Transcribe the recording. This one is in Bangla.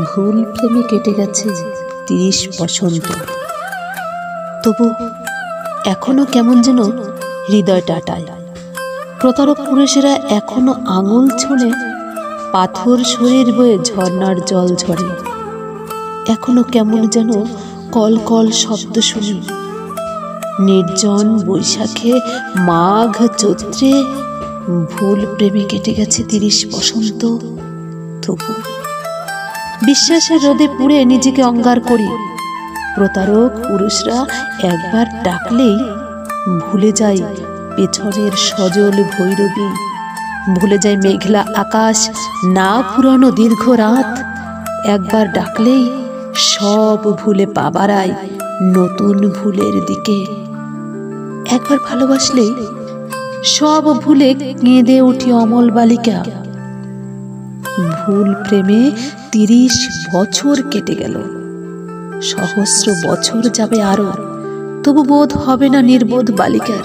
ভুল প্রেমে কেটে গেছে 30 বসন্ত। তবু এখনো কেমন যেন হৃদয় টাটায়। প্রতারক পুরুষেরা এখনো আঙুল ছুঁড়ে পাথর শরীর বয়ে ঝর্ণার জল ঝরে। এখনো কেমন যেন কল কল শব্দ শুনি। নির্জন বৈশাখে, মাঘ চৈত্রে ভুল প্রেমে কেটে গেছে 30 বসন্ত। তবু বিশ্বাসের রোদে পুড়ে নিজেকে অঙ্গার করি। প্রতারক পুরুষরা একবার ডাকলেই ভুলে যায় পেছনের সজল ভৈরবী, ভুলে যায় মেঘলা আকাশ, না ফুরানো দীর্ঘ রাত। একবার ডাকলেই সব ভুলে পা বাড়ায় নতুন ভুলের দিকে। একবার ভালোবাসলেই সব ভুলে কেঁদে উঠি অমল বালিকা। ভুল প্রেমে 30 বছর কেটে গেল, সহস্র বছর যাবে আরো, তবু বোধ হবে না নির্বোধ বালিকার।